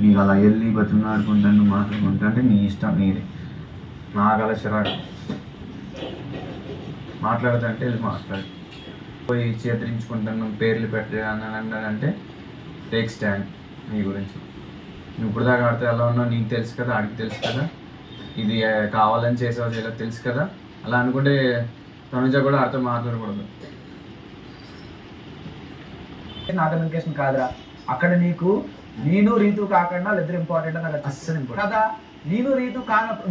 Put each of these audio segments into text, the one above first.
నీకు అలా వెళ్ళి బతుకులాడుకుంటాను నువ్వు మాట్లాడుకుంటా అంటే నీ ఇష్టం నీది. నాకు అలా చిరాకు. మాట్లాడుతుంటే వెళ్ళి మాట్లాడు. పోయి చేతరించుకుంటాను పేర్లు పెట్టానంటే టేక్ స్టాండ్ నీ గురించి. నువ్వు ఇప్పుడు దాకా ఆడితే ఎలా ఉన్నావు నీకు తెలుసు కదా, ఆడికి తెలుసు కదా, ఇది కావాలని చేసావు చేయలేదు తెలుసు కదా. అలా అనుకుంటే తనుజ కూడా ఆడితో మాట్లాడకూడదు. నా కమ్యూనికేషన్ కాదురా, అక్కడ నీకు నేను రీతు కాకుండా ఇద్దరు ఇంపార్టెంట్ నాకు అస్సలు ఇంపార్టెంట్ కదా. నేను రీతు కానప్పుడు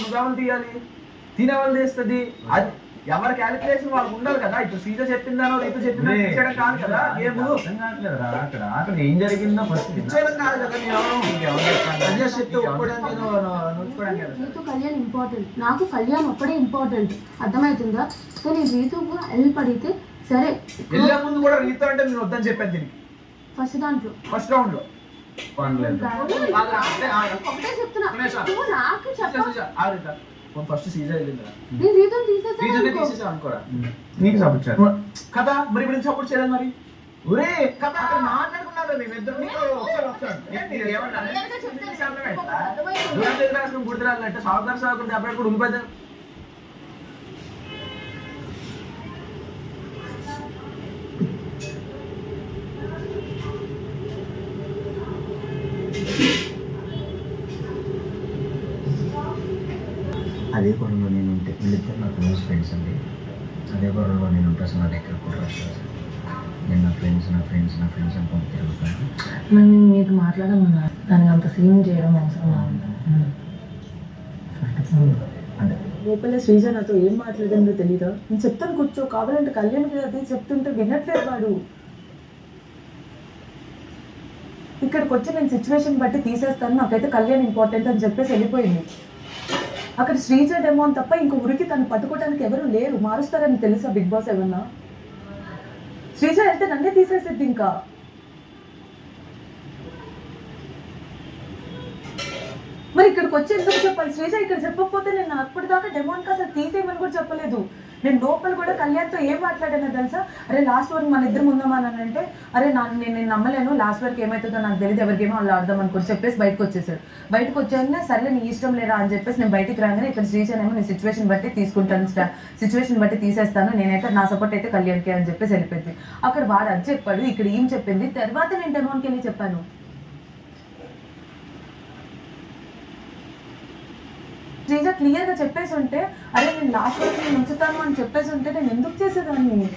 నువ్వెవరు తీయాలి, తినేవాళ్ళు తీస్తుంది. అది ఎవరి క్యాలిక్యులేషన్ వాళ్ళకి ఉండాలి కదా. ఇప్పుడు సీజ చెప్పిందానో రీతు చెప్పిందో ఇచ్చేయడం కాదు కదా. అక్కడ ఏం జరిగిందో ఫస్ట్ ఇచ్చేయడం కాదు కదా. రీతు కళ్యాణ్ ఇంపార్టెంట్, నాకు కళ్యాణ్ ఒక్కడే ఇంపార్టెంట్, అర్థమవుతుందా? సో నేను రీతుకు హెల్ప్ అడిగితే సరే. వెళ్ళే ముందు కూడా రీతు అంటే నేను వద్దని చెప్పాను దీనికి ఫస్ట్ రౌండ్ లో ఒకటే చెప్తున్నా నాకు చెప్పాలి. ఫస్ట్ సీజన్ వెళ్ళింది నేను రీతుని తీసేసాను అనుకోరా నీకు సపోర్ట్ కదా. మరి ఇప్పుడు సపోర్ట్ చేయాలి మరి ఒరే కదా మాట్లాడుకున్నారు మేమిద్దరు. గుర్తురాలంటే సాగుతారు అప్పుడు కూడా ఉండిపోతారు. అదే గొడవలో నేను ఉంటే వీళ్ళిద్దరు నా క్లోజ్ ఫ్రెండ్స్ అండి. అదే గొడవలో నేను ఉంటే అసలు నా దగ్గర కూడా రాలేదు. నేను నా ఫ్రెండ్స్ అని పంపి తిరుగుతాను. నేను మీకు మాట్లాడమన్నా దానికి అంత సీన్ చేయడం అవసరం అంటే లోపల శ్రీజ నాతో ఏం మాట్లాడిందో తెలీదా? నేను చెప్తాను కూర్చో, కావాలంటే కళ్యాణ్కి అది చెప్తుంటే వినట్లేదు వాడు. ఇక్కడికి వచ్చి నేను సిచ్యువేషన్ బట్టి తీసేస్తాను, నాకైతే కళ్యాణ్ ఇంపార్టెంట్ అని చెప్పేసి వెళ్ళిపోయింది. అక్కడ శ్రీజ డెమో అని తప్ప ఇంకో ఊరికి తను పట్టుకోవడానికి ఎవరు లేరు. మారుస్తారని తెలుసా బిగ్ బాస్ ఏమన్నా? శ్రీజ వెళ్తే నన్నే తీసేసేది. ఇంకా మరి ఇక్కడికి వచ్చి ఎందుకు చెప్పాలి? శ్రీజ ఇక్కడ చెప్పకపోతే నేను అప్పటిదాకా డెమోన్కి అసలు తీసేయమని కూడా చెప్పలేదు. నేను లోపల కూడా కళ్యాణ్తో ఏం మాట్లాడానో తెలుసా? అరే లాస్ట్ వరకు మన ఇద్దరు ఉందామని అరే నేను నమ్మలేను, లాస్ట్ వరకు ఏమవుతుందో నాకు తెలియదు, ఎవరికేమో వాళ్ళు ఆడదాం అనుకోని చెప్పేసి బయటకు వచ్చేసాడు. బయటకు వచ్చాక సరే నీ ఇష్టం లేరా అని చెప్పేసి నేను బయటికి రాగానే ఇక్కడ శ్రీజనేమో నేను సిచ్యువేషన్ బట్టి తీసుకుంటాను, సిచ్యువేషన్ బట్టి తీసేస్తాను, నేనైతే నా సపోర్ట్ అయితే కళ్యాణ్కి అని చెప్పేసి వెళ్ళిపోయింది. అక్కడ వాడు అది చెప్పాడు, ఇక్కడ ఏం చెప్పింది, తర్వాత నేను డెమోన్కి వెళ్ళి చెప్పాను. శ్రీజ క్లియర్గా చెప్పేసి ఉంటే అరే నేను లాస్ట్ వరకు నేను ఉంచుతాను అని చెప్పేసి ఉంటే నేను ఎందుకు చేసేదాన్ని?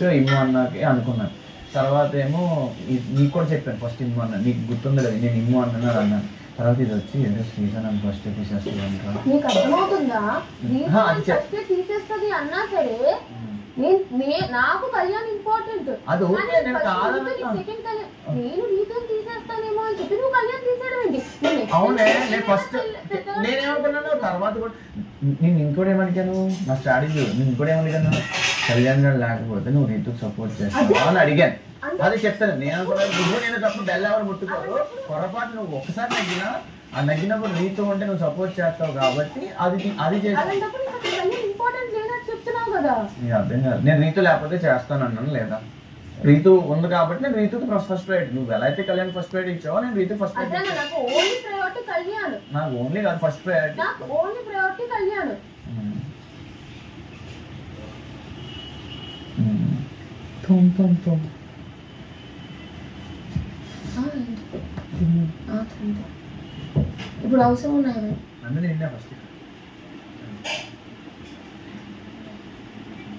సో ఇమ్ము అన్నాకి అనుకున్నాను. తర్వాత ఏమో నీకు కూడా చెప్పాను, ఫస్ట్ ఇమ్ము అన్నా, నీకు గుర్తుందా లేదు, నేను ఇమ్ము అన్నాను అన్నాను. తర్వాత ఇది వచ్చి ఏదో సీజన్ అని ఫస్ట్ తీసేస్తాను. నీకు అర్థమవుతుందా? తీసేస్తుంది అన్నా సరే నాకు కళ్యాణ్ ఇంపార్టెంట్, నేను రీతుని తీసేస్తానేమో అని చెప్పి నువ్వు కళ్యాణ్ తీసేయడం ఏంటి? అవునే నేను ఫస్ట్ నేనేమనుకున్నాను. తర్వాత కూడా నేను ఇంకోటి ఏమడిగాను, నా స్ట్రాటజీ నేను ఇంకోటి ఏమడిగాను, కళ్యాణ్ గారు లేకపోతే నువ్వు రీతుకు సపోర్ట్ చేస్తావు అని అడిగాను. అది చెప్తాను. నేను అనుకున్నాను నువ్వు నేను తప్పుడు బెల్ ఎవరు ముట్టుకోరు, పొరపాటు నువ్వు ఒకసారి నగ్గినా ఆ నగ్గినప్పుడు రీతు ఉంటే నువ్వు సపోర్ట్ చేస్తావు కాబట్టి అది చేస్తాను. అర్థం కాదు. నేను రీతు లేకపోతే చేస్తాను అన్నాను లేదా? రీతు ఉంది కాబట్టి నేను రీతుకి ఫస్ట్ ప్రయారిటీ. నువ్వు ఎలా అయితే కళ్యాణ్ ఫస్ట్ ప్రయారిటీ ఇచ్చావో నేను రీతు ఫస్ట్ ప్రయారిటీ. నాకు ఓన్లీ కాదు ఫస్ట్ ప్రయారిటీ. ఇప్పుడు అవసరం ఉన్నాయి అందులో నిన్న ఫస్ట్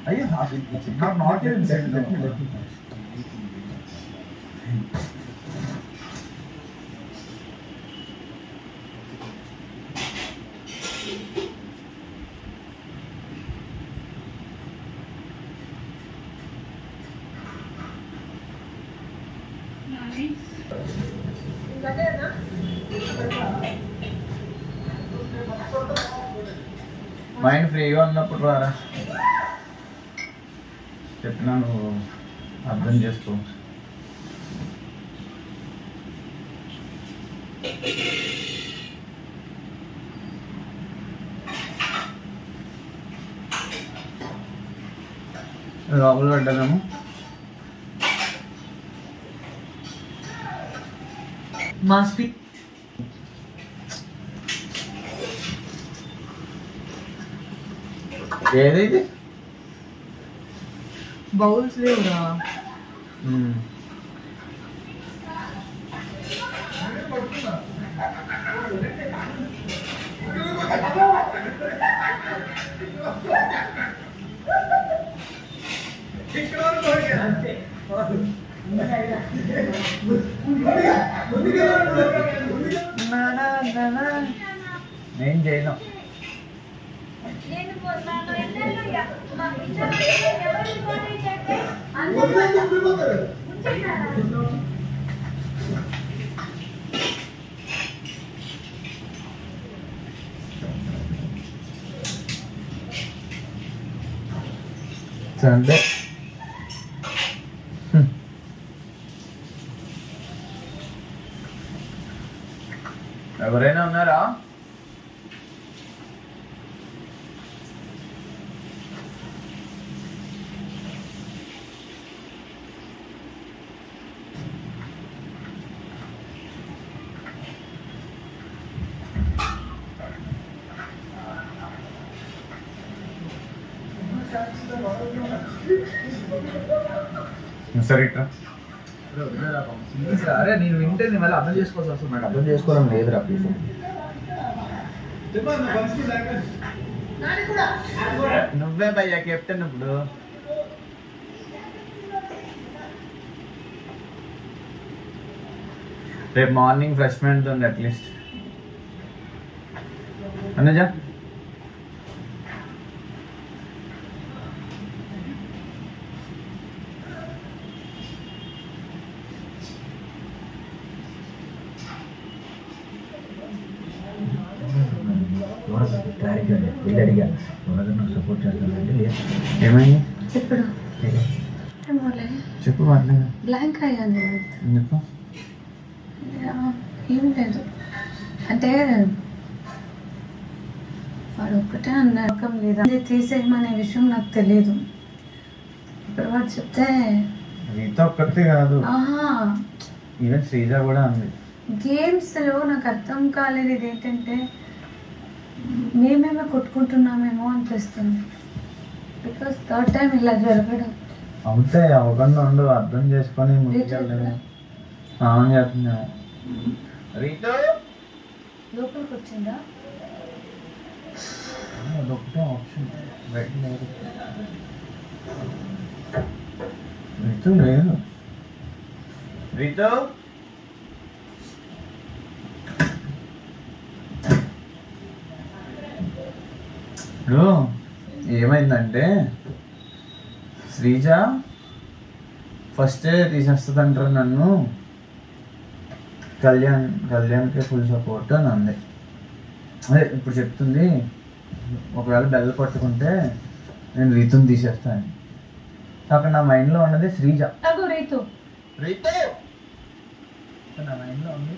అయ్యో నాట్ మైండ్ ఫ్రీగా ఉన్నప్పుడు రారా, చెప్పినా నువ్వు అర్థం చేసుకో. లోపల పెట్టాము. మాస్పి ఏదైతే బౌల్స్ లేవురా. నేను చేయను. సండే ఎవరైనా ఉన్నారా? సరే ఇట్రా. అరే నేను వింటే నేను మళ్ళీ అర్థం చేసుకోవాల్సి వస్తుంది. నాకు అర్థం చేసుకోవడం లేదురా ప్లీజ్. నువ్వే భయ్యా కెప్టెన్. ఇప్పుడు రేపు మార్నింగ్ ఫ్రెష్మెంట్ ఉంది అట్లీస్ట్. అనుజా క్లారిటీ ఉంది. వెళ్ళి అడిగా ఎవరైనా నాకు సపోర్ట్ చేస్తానంటే లేదు. ఏమైంది చెప్పడు చెప్పు. పర్లేదు. బ్లాంక్ అయ్యాను. ఎందుకు? ఏం లేదు అంటే వాడు ఒక్కటే అన్నకం లేదా తీసేయమనే విషయం నాకు తెలియదు. ఇప్పుడు వాడు చెప్తే నీతో ఒక్కటే కాదు, ఈవెన్ శ్రీజ కూడా అంది. గేమ్స్లో నాకు అర్థం కాలేదు ఇదేంటంటే మేమేమో కొట్టుకుంటున్నామేమో అనిపిస్తుంది. బికాస్ థర్డ్ టైం ఇలా జరగడం. అవుతే అవ్వకుండా ఉండు, అర్థం చేసుకొని ముందుకెళ్ళలేదు. స్నానం చేస్తున్నా. రీతు లోపలికి వచ్చిందా? అదొకటే ఆప్షన్, బయట లేదు. రీతు లేదు. రీతు ఇప్పుడు ఏమైందంటే శ్రీజ ఫస్టే తీసేస్తుందంటారు నన్ను. కళ్యాణ్కి ఫుల్ సపోర్ట్ అని అంది. అదే ఇప్పుడు చెప్తుంది, ఒకవేళ బెల్ల పట్టుకుంటే నేను రీతుని తీసేస్తాను. అక్కడ నా మైండ్లో ఉన్నది శ్రీజ. రీతు నా మైండ్లో ఉంది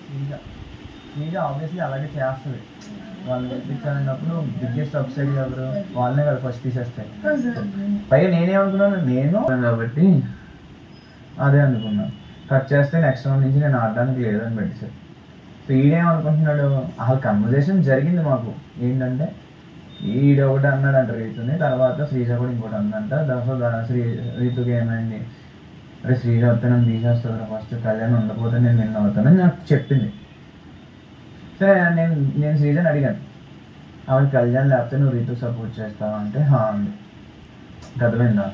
శ్రీజ ఆబ్వియస్లీ అలాగే చేస్తుంది. వాళ్ళు తెప్పించాలన్నప్పుడు బిగ్గెస్ట్ అప్సైడ్ ఎవరు? వాళ్ళనే కదా ఫస్ట్ తీసేస్తాయి. పైగా నేనేమనుకున్నాను, నేను కాబట్టి అదే అనుకున్నాను. కట్ చేస్తే నెక్స్ట్ రౌండ్ నుంచి నేను ఆడడానికి లేదని పెట్టేసాను. సో ఈడేమనుకుంటున్నాడు, అసలు కన్వర్జేషన్ జరిగింది మాకు. ఏంటంటే ఈడ ఒకటి అన్నాడంట రీతుని, తర్వాత శ్రీజ కూడా ఇంకోటి అందంట. రీతుకి ఏమైంది, అరే శ్రీజ వస్తే నన్ను తీసేస్తుంది, ఫస్ట్ కళ్యాణ్ ఉండకపోతే నేను నిన్న అవుతానని నాకు చెప్పింది. సరే నేను శ్రీజని అడిగాను, ఆవిడ కళ్యాణ్ లేకపోతే నువ్వు రీతుకి సపోర్ట్ చేస్తావా అంటే హా అంది. అర్థమైందా?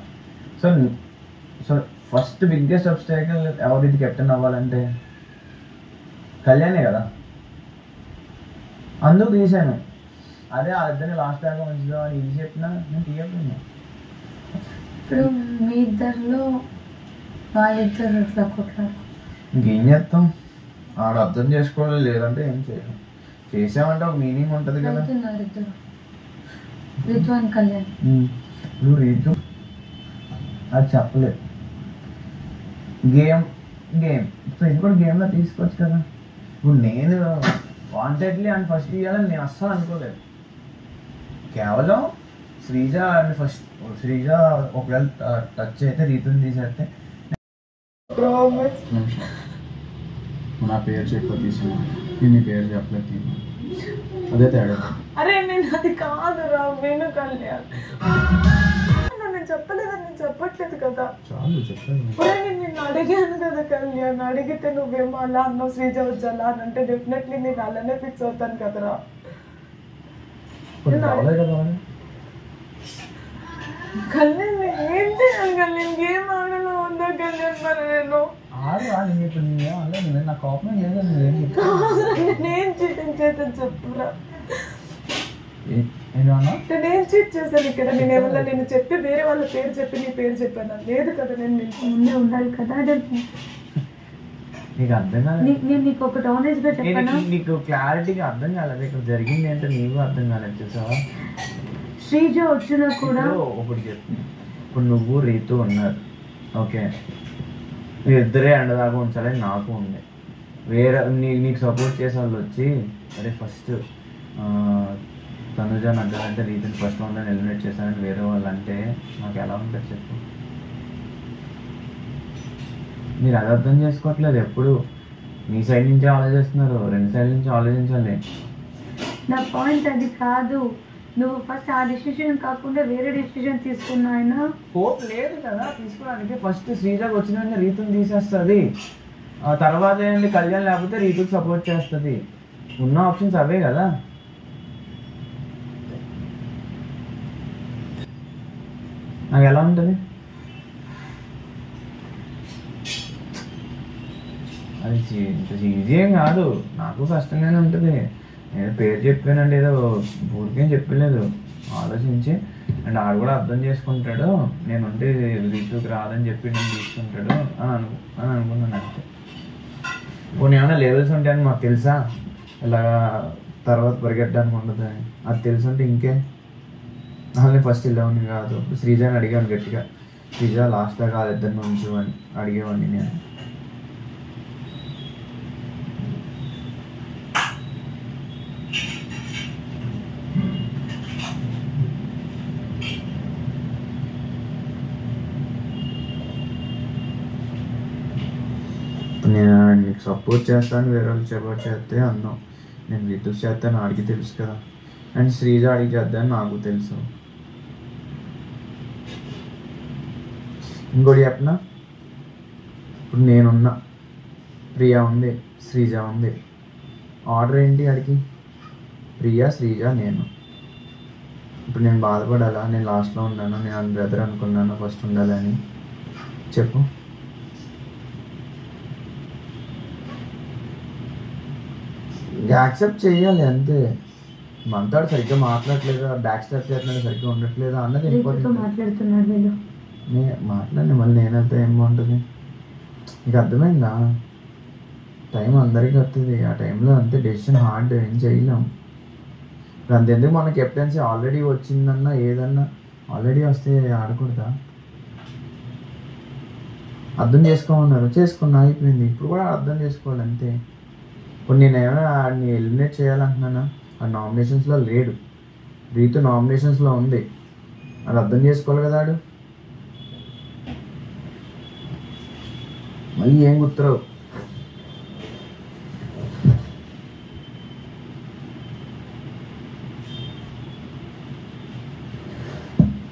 సో ఫస్ట్ బిగ్గెస్ట్ అబ్స్టాకిల్ ఎవరికి కెప్టెన్ అవ్వాలంటే కళ్యాణే కదా, అందుకు తీసాను. అదే ఆ ఇద్దరిని లాస్ట్ దాకా మంచిగా అని ఇది చెప్పినా నేను తీయకుండా. ఇప్పుడు మీ ఇద్దరిలో వాళ్ళిద్దరు ఇట్లా కొట్లాడు. ఇంకేం చేస్తాం, ఆడ అర్థం చేసుకోవాలి, లేదంటే ఏం చేయలేం. చేసామంటే ఒక మీనింగ్ ఉంటుంది కదా. ఇద్దరు రీతు అని కళ్యాణ్. నువ్వు రీతు అది చెప్పలేదు. గేమ్ సో ఇది కూడా గేమ్లో తీసుకోవచ్చు కదా. ఇప్పుడు నేను వాంటెడ్లీ అండ్ ఫస్ట్ ఇవ్వాలని నేను అస్సలు అనుకోలేదు. కేవలం శ్రీజ అండ్ ఫస్ట్ శ్రీజ ఒకవేళ టచ్ అయితే రీతుని తీసేస్తే నా పేరు చెప్ప తీసుకున్నా, నేను నీ పేరు చెప్పలేదు, అదే తేడా. అరే నేను అది కాదురా, నేను కళ్యాణ్ నేను చెప్పలేదని నేను చెప్పట్లేదు కదా. చాలు చెప్పాను. నేను నిన్ను అడిగాను కదా కళ్యాణ్, అడిగితే నువ్వేమో అలా అన్నావు శ్రీజ వచ్చి అలా అని అంటే డెఫినెట్లీ నేను అలానే ఫిక్స్ అవుతాను కదరా. కళ్యాణ్ ఏం చేయాలి కళ్యాణ్, ఏం ఆడలో ఉందా కళ్యాణ్ మరి నేను నా కోపం లేదని నేనేం చీటింగ్ చేశాను చెప్పురా, ఏంటన్నా నేనేం చీట్ చేశాను ఇక్కడ? నేను ఏమన్నా నేను చెప్పి వేరే వాళ్ళ పేరు చెప్పి నీ పేరు చెప్పాను లేదు కదా. నేను ముందే ఉండాలి కదా. నీకు అర్థం కాలేదు, నేను నీకు ఒకటి ఆనెస్ట్ గా చెప్పాను, నీకు క్లారిటీగా అర్థం కాలేదు. ఇక్కడ జరిగింది ఏంటో నీకు అర్థం కాలేదు చూసావా. శ్రీజ వచ్చినా కూడా ఒకటి చెప్పు, ఇప్పుడు నువ్వు రీతు ఉన్నారు, ఓకే, మీరు ఇద్దరే అండదాకా ఉంచాలని నాకు ఉంది. వేరే నీకు సపోర్ట్ చేసే వాళ్ళు వచ్చి అదే ఫస్ట్ తనుజ నగ్గాలంటే రీతిని ఫస్ట్ వాళ్ళని ఎలిమినేట్ చేశానని వేరే వాళ్ళు అంటే నాకు ఎలా ఉంటుంది చెప్పు. మీరు అది అర్థం చేసుకోవట్లేదు, ఎప్పుడు మీ సైడ్ నుంచి ఆలోచిస్తున్నారు, రెండు సైడ్ నుంచి ఆలోచించాలి. నా పాయింట్ అది కాదు, నువ్వు ఫస్ట్ ఆ డిసిషన్ కాకుండా వేరే డిసిషన్ తీసుకున్నా ఆయన హోప్ లేదు కదా తీసుకోవడానికి. ఫస్ట్ శ్రీజాకి వచ్చిన వెంటనే రీతుని తీసేస్తుంది, ఆ తర్వాత ఏంటి కళ్యాణ్ లేకపోతే రీతుకి సపోర్ట్ చేస్తుంది. ఉన్న ఆప్షన్స్ అవే కదా. నాకు ఎలా ఉంటుంది అది ఇంత ఈజీ ఏం కాదు, నాకు కష్టంగానే ఉంటుంది. నేను పేరు చెప్పానండి, ఏదో ఊరికేం చెప్పలేదు, ఆలోచించి అండ్ ఆడు కూడా అర్థం చేసుకుంటాడు, నేను ఉంటే రీతుకి రాదని చెప్పి నేను తీసుకుంటాడు అని అనుకున్నాను అంతే. కొన్ని ఏమైనా లెవెల్స్ ఉంటాయని మాకు తెలుసా, ఇలా తర్వాత పరిగెట్టడానికి ఉండదు అని. అది తెలుసుంటే ఇంకే అసలు ఫస్ట్ వెళ్ళేవాడిని కాదు. శ్రీజాని అడిగాను గట్టిగా, శ్రీజ లాస్ట్ దాకా వాళ్ళిద్దరిని ఉంచు అని అడిగేవాడిని నేను. నేను నీకు సపోర్ట్ చేస్తాను, వేరే వాళ్ళు సపోర్ట్ చేస్తే అన్నాం, నేను రితు చేస్తాను ఆడికి తెలుసు కదా, అండ్ శ్రీజ ఆడికి చేద్దాను నాకు తెలుసు. ఇంకోటి చెప్పనా, ఇప్పుడు నేనున్నా, ప్రియా ఉంది, శ్రీజ ఉంది, ఆర్డర్ ఏంటి ఆడికి? ప్రియా, శ్రీజ, నేను. ఇప్పుడు నేను బాధపడాలా? నేను లాస్ట్లో ఉన్నాను, నేను బ్రదర్ అనుకున్నాను ఫస్ట్ ఉండాలని చెప్పు. యాక్సెప్ట్ చేయాలి అంతే. మనతాడు సరిగ్గా మాట్లాడట్లేదా, బ్యాక్ స్టెప్ చేస్తున్నాడు, సరిగ్గా ఉండట్లేదా అన్నది ఇంపార్టెంట్. మాట్లాడుతున్నాడు వీళ్ళు, మాట్లాడి మళ్ళీ నేనంతా ఏం బాగుంటుంది. నీకు అర్థమైందా? టైం అందరికీ వస్తుంది, ఆ టైంలో అంతే డెసిషన్ హార్డ్, ఏం చేయలేం. ఇప్పుడు అంతెందుకు మన కెప్టెన్సీ ఆల్రెడీ వచ్చిందన్నా ఏదన్నా ఆల్రెడీ వస్తే ఆడకూడదా? అర్థం చేసుకోమన్నారు, చేసుకున్నా అయిపోయింది. ఇప్పుడు కూడా అర్థం చేసుకోవాలి అంతే. ఇప్పుడు నేను ఏమైనా ఆడిని ఎలిమినేట్ చేయాలంటున్నానా? ఆ నామినేషన్స్లో లేడు, రీతు నామినేషన్స్లో ఉంది, అది అర్థం చేసుకోవాలి కదా. ఆడు మళ్ళీ ఏం గుర్తురావు.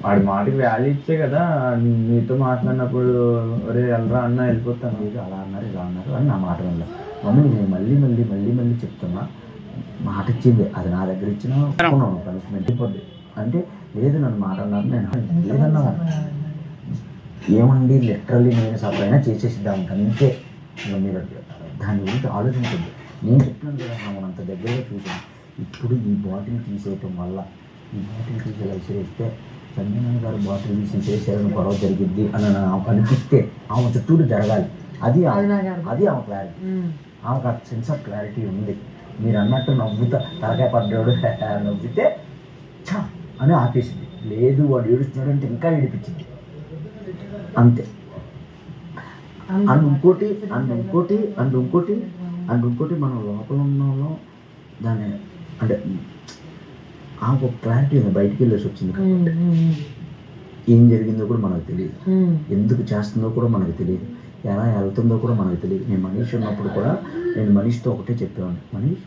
వాడి మాటకి వాల్యూ ఇచ్చే కదా నీతో మాట్లాడినప్పుడు ఒరే వెళ్ళరా అన్న వెళ్ళిపోతాను, ఇది అలా అన్నారు ఇలా అన్నారు అని నా మాట వల్ల. మమ్మీ నేను మళ్ళీ మళ్ళీ మళ్ళీ మళ్ళీ చెప్తున్నా, మాట ఇచ్చింది అది నా దగ్గర ఇచ్చిన పనిష్మెంట్ అయిపోద్ది అంటే లేదు, నన్ను మాట అన్నారు, నేను లేదన్నా ఏమండి లిటరల్లీ నేను సపరైనా చేసేసిద్దాం అంతే. మీరు దాని గురించి ఆలోచించద్దు. నేను చెప్పినాను కదా, మనం అంత దగ్గరగా చూసాను. ఇప్పుడు ఈ బాటిల్ తీసేయటం వల్ల, ఈ బాటిల్ తీసేలా విసిరేస్తే సంజయ్ గారు బాటిల్ తీసేసారని గొడవ జరిగిద్ది అని అనిపిస్తే ఆమె చుట్టూరు జరగాలి. అది ఆమె క్లారిటీ, ఆమెకు ఆ సెన్స్ ఆఫ్ క్లారిటీ ఉంది. మీరు అన్నట్టు నవ్వుతా తలకాయ పడ్డాడు నవ్వితే చా అని ఆపేసింది. లేదు వాడు ఏడుస్తున్నాడు అంటే ఇంకా ఏడిపించింది అంతే. అండ్ ఇంకోటి అండ్ ఇంకోటి మనం లోపల ఉన్న వాళ్ళం దాన్ని అంటే ఆ ఒక క్లారిటీ ఉంది, బయటికి వెళ్ళేసి వచ్చింది కాబట్టి ఏం జరిగిందో కూడా మనకు తెలియదు, ఎందుకు చేస్తుందో కూడా మనకు తెలియదు, ఎలా వెళ్తుందో కూడా మనకు తెలియదు. నేను మనీష్ ఉన్నప్పుడు కూడా నేను మనీష్తో ఒకటే చెప్పేవాడిని, మనీష్